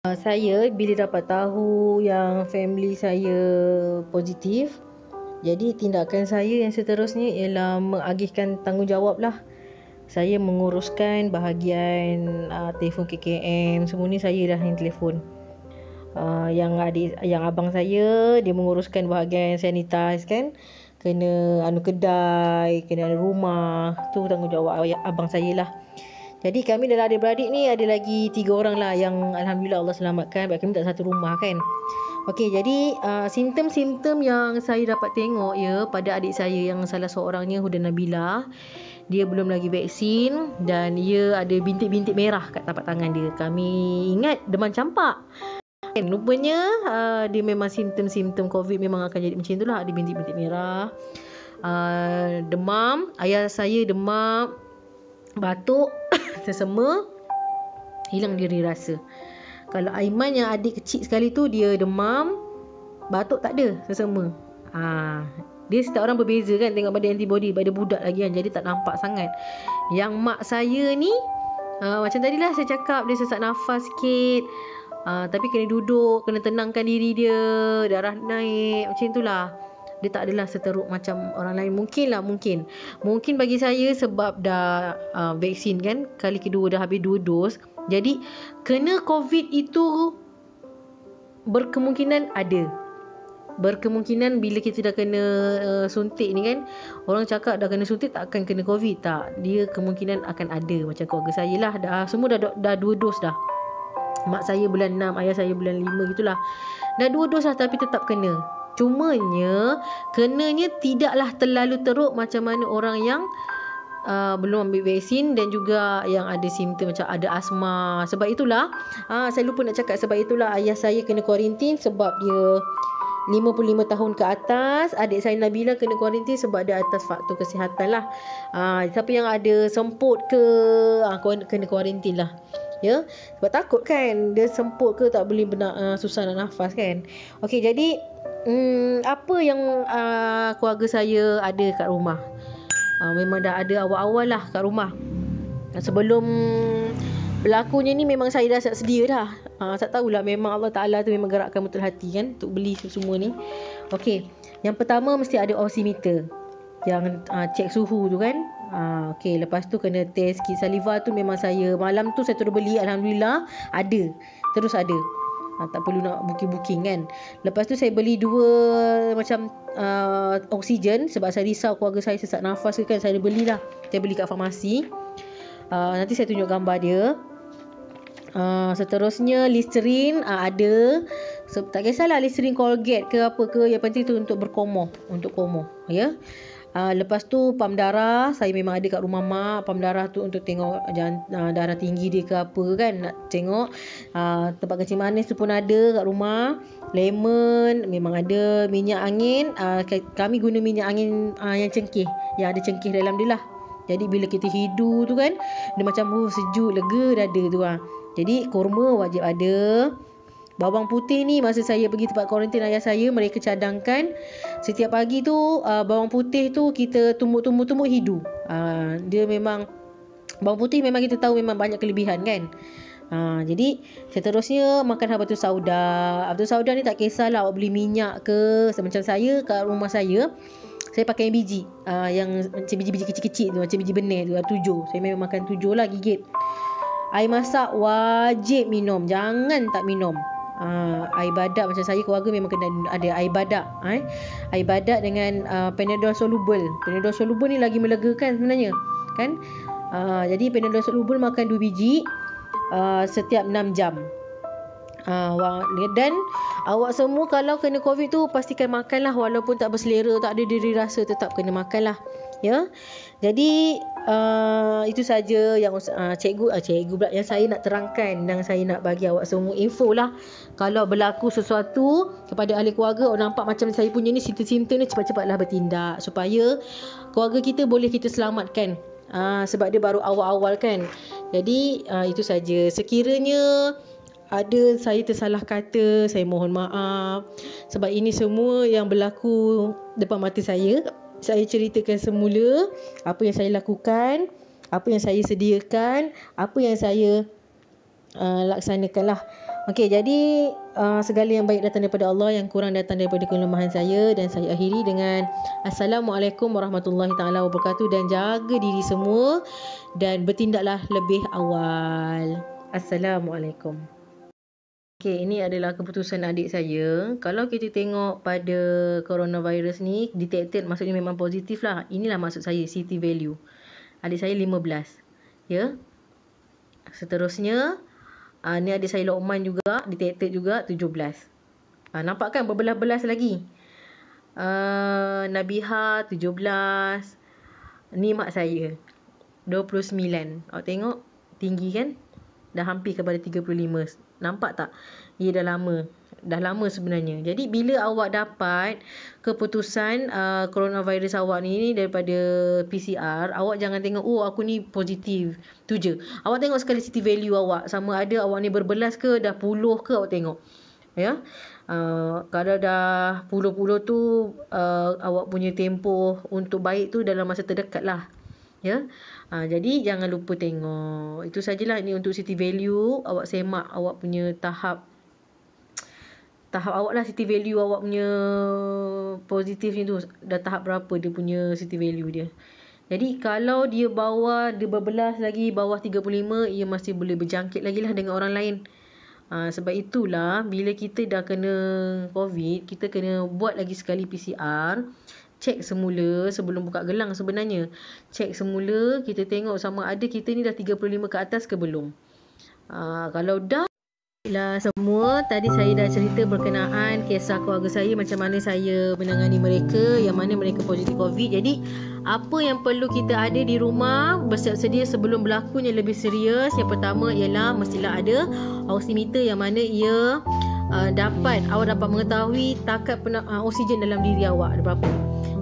Saya bila dapat tahu yang family saya positif, jadi tindakan saya yang seterusnya ialah mengagihkan tanggungjawab lah. Saya menguruskan bahagian telefon KKM, semua ni saya dah yang telefon. Yang abang saya dia menguruskan bahagian sanitize kan, kena kedai, kena rumah, tu tanggungjawab abang saya lah. Jadi kami dalam adik-beradik ni ada lagi 3 orang lah yang alhamdulillah Allah selamatkan. Sebab kami tak satu rumah kan. Okey, jadi simptom-simptom yang saya dapat tengok pada adik saya yang salah seorangnya Huda Nabila, dia belum lagi vaksin dan dia ada bintik-bintik merah kat tapak tangan dia. Kami ingat demam campak. Rupanya dia memang simptom-simptom COVID memang akan jadi macam itulah. Ada bintik-bintik merah, demam. Ayah saya demam, batuk, sesama, hilang diri rasa. Kalau Aiman yang adik kecil sekali tu, dia demam, batuk tak ada, sesama. Dia setiap orang berbeza kan, tengok pada antibody, pada budak lagi kan, jadi tak nampak sangat. Yang mak saya ni macam tadilah saya cakap, dia sesak nafas sikit, tapi kena duduk, kena tenangkan diri dia, darah naik, macam itulah. Dia tak adalah seteruk macam orang lain. Mungkin bagi saya sebab dah vaksin kan, kali kedua dah habis 2 dos. Jadi kena COVID itu berkemungkinan ada. Berkemungkinan bila kita dah kena suntik ni kan, orang cakap dah kena suntik tak akan kena COVID. Tak, dia kemungkinan akan ada. Macam keluarga saya lah, semua dah 2 dos dah. Mak saya bulan 6, ayah saya bulan 5 gitulah. Dah 2 dos lah tapi tetap kena. Cumanya kenanya tidaklah terlalu teruk macam mana orang yang belum ambil vaksin dan juga yang ada simptom macam ada asma. Sebab itulah saya lupa nak cakap, sebab itulah ayah saya kena kuarantin sebab dia 55 tahun ke atas. Adik saya Nabila kena kuarantin sebab dia atas faktor kesihatan lah. Siapa yang ada semput ke kena kuarantin lah. Ya, sebab takut kan dia semput ke tak boleh susah nak nafas kan. Okey, jadi apa yang keluarga saya ada kat rumah, memang dah ada awal-awal lah kat rumah. Sebelum berlakunya ni memang saya dah sedia dah. Tak tahulah, memang Allah Ta'ala tu memang gerakkan betul hati kan untuk beli semua ni. Okey, yang pertama mesti ada oximeter yang cek suhu tu kan. Okey, lepas tu kena test kit saliva tu, memang saya malam tu saya terus beli, alhamdulillah ada, terus ada. Tak perlu nak booking kan. Lepas tu saya beli 2 macam oksigen sebab saya risau keluarga saya sesak nafas kan. Saya belilah, saya beli kat farmasi. Nanti saya tunjuk gambar dia. Seterusnya Listerine ada. Tak kisahlah Listerine Colgate ke apa ke, yang penting tu untuk berkomoh, untuk komoh ya. Lepas tu pam darah, saya memang ada kat rumah mak. Pam darah tu untuk tengok darah tinggi dia ke apa kan, nak tengok. Tempat kencing manis tu pun ada kat rumah. Lemon memang ada. Minyak angin, kami guna minyak angin yang cengkeh, yang ada cengkeh dalam dia lah. Jadi bila kita hidu tu kan, dia macam sejuk, lega dada tu Jadi kurma wajib ada. Bawang putih ni masa saya pergi tempat kuarantin ayah saya, mereka cadangkan setiap pagi tu bawang putih tu kita tumbuk hidu. Dia memang, bawang putih memang kita tahu memang banyak kelebihan kan. Jadi seterusnya makan habatus sauda. Habatus sauda ni tak kisahlah awak beli minyak ke. Macam saya kat rumah saya pakai biji yang macam biji-biji kecil-kecil tu, macam biji benih tu, 7. Saya memang makan 7 lah, gigit. Air masak wajib minum, jangan tak minum. Air badak, macam saya keluarga memang kena ada air badak. Air badak dengan Panadol soluble. Panadol soluble ni lagi melegakan sebenarnya kan. Jadi Panadol soluble makan 2 biji setiap 6 jam. Dan awak semua kalau kena COVID tu pastikan makanlah, walaupun tak berselera, tak ada diri rasa, tetap kena makanlah ya. Jadi itu saja yang cikgu pula yang saya nak terangkan, dan saya nak bagi awak semua info lah. Kalau berlaku sesuatu kepada ahli keluarga, orang nampak macam saya punya ni simptom-simptom ni, cepat-cepatlah bertindak supaya keluarga kita boleh kita selamatkan. Sebab dia baru awal-awal kan. Jadi itu saja. Sekiranya ada saya tersalah kata, saya mohon maaf. Sebab ini semua yang berlaku depan mata saya. Saya ceritakan semula apa yang saya lakukan, apa yang saya sediakan, apa yang saya laksanakan lah. Okey, jadi segala yang baik datang daripada Allah, yang kurang datang daripada kelemahan saya, dan saya akhiri dengan Assalamualaikum warahmatullahi taala wabarakatuh, dan jaga diri semua dan bertindaklah lebih awal. Assalamualaikum. Okey, ini adalah keputusan adik saya. Kalau kita tengok pada coronavirus ni, detected maksudnya memang positif lah. Inilah maksud saya, city value. Adik saya 15. Ya. Seterusnya, ni adik saya Lokman juga, detected juga 17. Nampak kan berbelas-belas lagi. Nabiha 17. Ni mak saya 29. Awak tengok, tinggi kan? Dah hampir kepada 35. Nampak tak? Ia dah lama. Dah lama sebenarnya. Jadi bila awak dapat keputusan coronavirus awak ni daripada PCR, awak jangan tengok, oh aku ni positif. Tu je. Awak tengok sekali city value awak. Sama ada awak ni berbelas ke, dah puluh ke, awak tengok. Ya. Kalau dah puluh-puluh tu, awak punya tempoh untuk baik tu dalam masa terdekat lah. Ya. Jadi jangan lupa tengok. Itu sajalah, ini untuk city value. Awak semak awak punya tahap awak lah, city value awak punya positif ni tu. Dah tahap berapa dia punya city value dia. Jadi kalau dia berbelas lagi bawah 35, ia masih boleh berjangkit lagi lah dengan orang lain. Sebab itulah bila kita dah kena COVID, kita kena buat lagi sekali PCR. Cek semula sebelum buka gelang sebenarnya. Cek semula, kita tengok sama ada kita ni dah 35 ke atas ke belum. Kalau dah lah semua, tadi saya dah cerita berkenaan kisah keluarga saya, macam mana saya menangani mereka yang mana mereka positif COVID. Jadi apa yang perlu kita ada di rumah, bersiap sedia sebelum berlaku yang lebih serius. Yang pertama ialah mestilah ada oximeter, yang mana ia awak dapat mengetahui takap oksigen dalam diri awak ada berapa.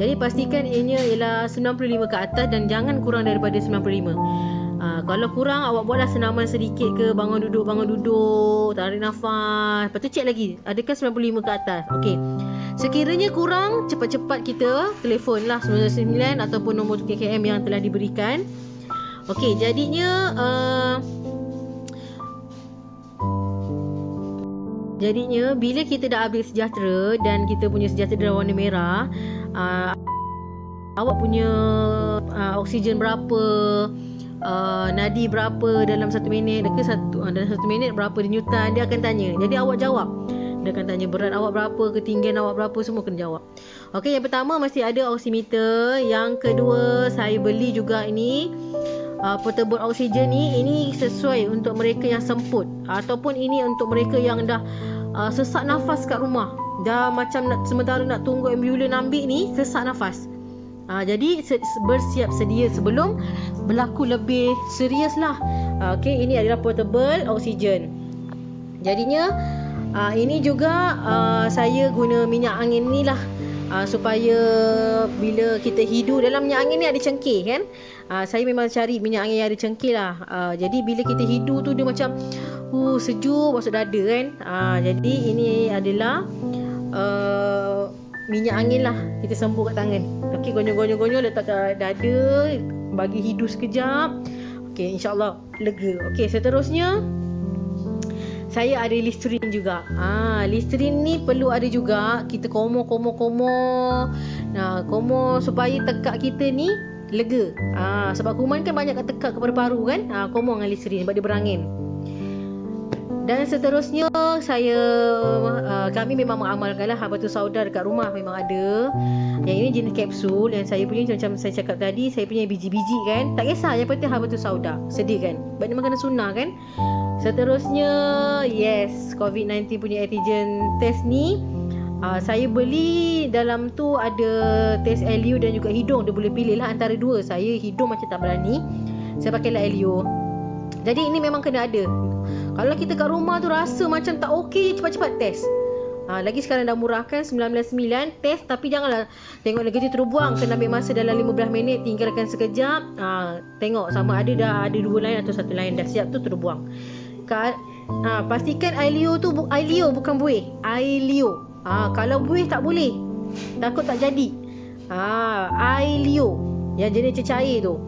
Jadi pastikan ianya ialah 95 ke atas dan jangan kurang daripada 95. Kalau kurang, awak buatlah senaman sedikit ke, bangun duduk, tarik nafas. Lepas tu cek lagi, adakah 95 ke atas. Okey. Sekiranya kurang, cepat-cepat kita telefon lah 999 ataupun nombor KKM yang telah diberikan. Okey, jadinya bila kita dah habis sejahtera dan kita punya sejahtera warna merah, awak punya oksigen berapa, nadi berapa dalam 1 minit, dalam 1 minit berapa denyutan, dia akan tanya. Jadi awak jawab. Dia akan tanya berat awak berapa, ketinggian awak berapa, semua kena jawab. Okey, yang pertama mesti ada oximeter. Yang kedua, saya beli juga ini portable oksigen ni. Ini sesuai untuk mereka yang semput, ataupun ini untuk mereka yang dah sesak nafas kat rumah. Dah macam sementara nak tunggu ambulans ambil ni, sesak nafas. Jadi bersiap sedia sebelum berlaku lebih serius lah. Okey, ini adalah portable oksigen. Jadinya ini juga saya guna minyak angin ni lah, supaya bila kita hidu, dalam minyak angin ni ada cengkeh kan. Saya memang cari minyak angin yang ada cengkeh lah. Jadi bila kita hidu tu dia macam sejuk masuk dada kan. Jadi ini adalah minyak angin lah, kita sembur kat tangan. Okey, gonyol-gonyol letak kat dada, bagi hidu sekejap. Okey, insyaAllah lega. Okey, seterusnya saya ada Listerine juga. Listerine ni perlu ada juga. Kita komo. Komo supaya tekak kita ni lega. Sebab kuman kan banyak kat tekak kepada paru kan. Komo dengan Listerine sebab dia berangin. Dan seterusnya kami memang mengamalkanlah Habatus Sauda dekat rumah, memang ada. Yang ini jenis kapsul, yang saya punya macam saya cakap tadi, saya punya biji-biji kan. Tak kisah, yang penting Habatus Sauda. Sedih kan? Sebab dia makanan sunnah kan. Seterusnya, yes, COVID-19 punya antigen test ni, saya beli dalam tu ada test LU dan juga hidung. Dia boleh pilih lah antara dua. Saya hidung macam tak berani, saya pakailah LU. Jadi ini memang kena ada. Kalau kita kat rumah tu rasa macam tak okey, cepat-cepat test. Lagi sekarang dah murahkan 999 test, tapi janganlah tengok negatif terus buang. Kena ambil masa dalam 15 minit, tinggalkan sekejap. Tengok sama ada dah ada dua lain atau satu lain dah siap tu terus buang. Pastikan Ailio tu Ailio bukan buih. Ailio. Kalau buih tak boleh. Takut tak jadi. Ailio yang jenis cecair tu.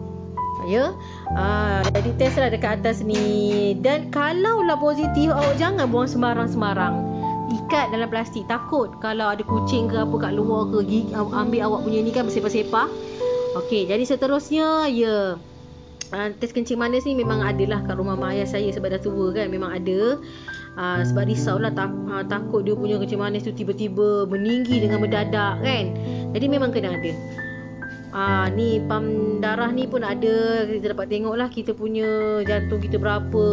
Ya. Jadi test lah dekat atas ni. Dan kalau lah positif, awak jangan buang sembarang-sembarang. Ikat dalam plastik. Takut kalau ada kucing ke apa kat luar ke, ambil awak punya ni kan bersepah-sepah. Okey, jadi seterusnya ya. Test kencing manis ni memang adalah kat rumah mak ayah saya sebab dah tua kan, memang ada. Sebab risaulah takut dia punya kencing manis tu tiba-tiba meninggi dengan mendadak kan. Jadi memang kena ada. Ni pam darah ni pun ada. Kita dapat tengok lah kita punya jantung kita berapa,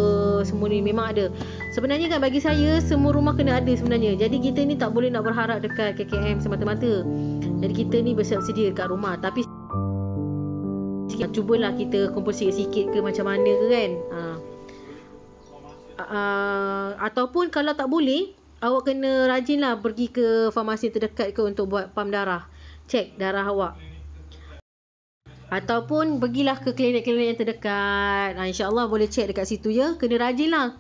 semua ni memang ada. Sebenarnya kan bagi saya semua rumah kena ada sebenarnya. Jadi kita ni tak boleh nak berharap dekat KKM semata-mata. Jadi kita ni bersiap sedia dekat rumah. Tapi cubalah kita kumpul sikit-sikit ke macam mana ke kan. Ataupun kalau tak boleh, awak kena rajinlah pergi ke farmasi terdekat ke untuk buat pam darah. Cek darah awak. Ataupun pergilah ke klinik-klinik yang terdekat. InsyaAllah boleh cek dekat situ ya. Kena rajinlah.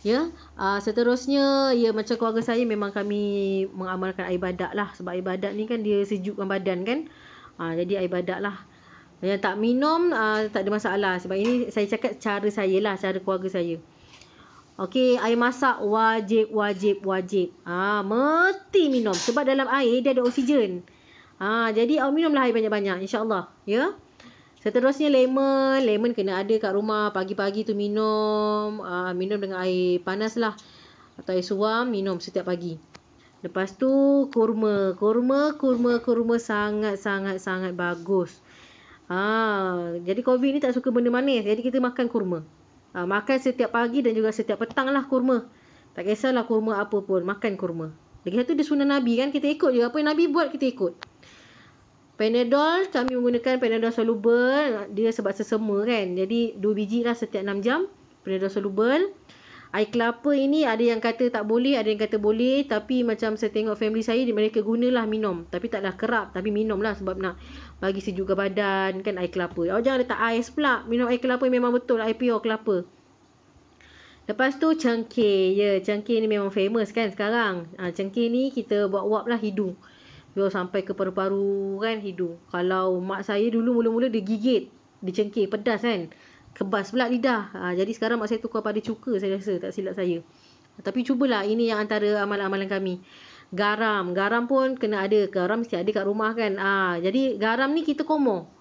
Ya. Seterusnya, ya macam keluarga saya memang kami mengamalkan air badak lah. Sebab air badak ni kan dia sejukkan badan kan. Jadi air badak lah. Yang tak minum tak ada masalah. Sebab ini saya cakap cara saya lah, cara keluarga saya. Okey, air masak wajib. Mesti minum. Sebab dalam air dia ada oksigen. Jadi awak minumlah air banyak-banyak insya-Allah, ya. Seterusnya lemon kena ada kat rumah. Pagi-pagi tu minum, minum dengan air panas lah atau air suam, minum setiap pagi. Lepas tu kurma sangat bagus. Jadi COVID ni tak suka benda manis. Jadi kita makan kurma. Makan setiap pagi dan juga setiap petang lah kurma. Tak kisahlah kurma apa pun, makan kurma. Lagi satu dia sunnah Nabi kan, kita ikut je. Apa yang Nabi buat kita ikut. Panadol, kami menggunakan Panadol soluble. Dia sebab sesama kan. Jadi 2 biji lah setiap 6 jam. Panadol soluble. Air kelapa ini ada yang kata tak boleh, ada yang kata boleh. Tapi macam saya tengok family saya, mereka gunalah minum. Tapi taklah kerap, tapi minum lah sebab nak bagi sejuk ke badan kan air kelapa. Awak jangan letak ais pula. Minum air kelapa memang betul air pure kelapa. Lepas tu cengkeh. Ya, cengkeh ni memang famous kan sekarang. Cengkeh ni kita buat uap lah hidung. Biar sampai ke paru-paru kan hidung. Kalau mak saya dulu mula-mula dia gigit. Dia cengkeh pedas kan. Kebas pula lidah. Jadi sekarang mak saya tukar pada cuka saya rasa, tak silap saya. Tapi cubalah, ini yang antara amalan-amalan kami. Garam pun kena ada. Garam mesti ada kat rumah kan. Jadi garam ni kita komo.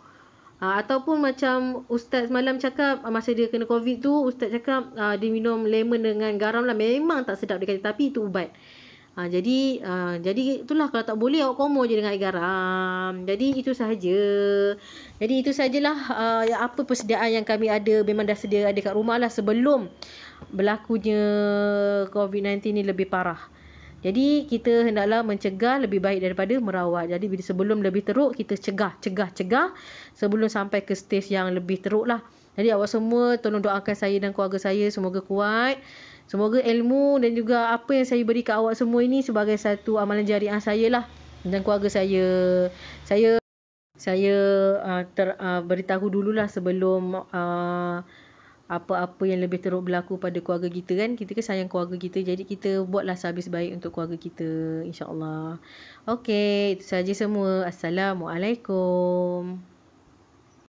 Ataupun macam ustaz malam cakap, masa dia kena COVID tu, ustaz cakap dia minum lemon dengan garam lah. Memang tak sedap dia kata, tapi itu ubat. Jadi itulah, kalau tak boleh awak komo je dengan air garam. Jadi itu sahaja. Jadi itu sajalah apa persediaan yang kami ada. Memang dah sedia ada kat rumah lah sebelum berlakunya COVID-19 ni lebih parah. Jadi kita hendaklah mencegah lebih baik daripada merawat. Jadi bila sebelum lebih teruk, kita cegah sebelum sampai ke stage yang lebih teruk lah. Jadi awak semua tolong doakan saya dan keluarga saya semoga kuat. Semoga ilmu dan juga apa yang saya beri kat awak semua ini sebagai satu amalan jariah saya lah dan keluarga saya. Saya beritahu dululah sebelum apa-apa yang lebih teruk berlaku pada keluarga kita kan. Kita kan sayang keluarga kita, jadi kita buatlah sehabis baik untuk keluarga kita, insya-Allah. Okey, itu saja semua. Assalamualaikum.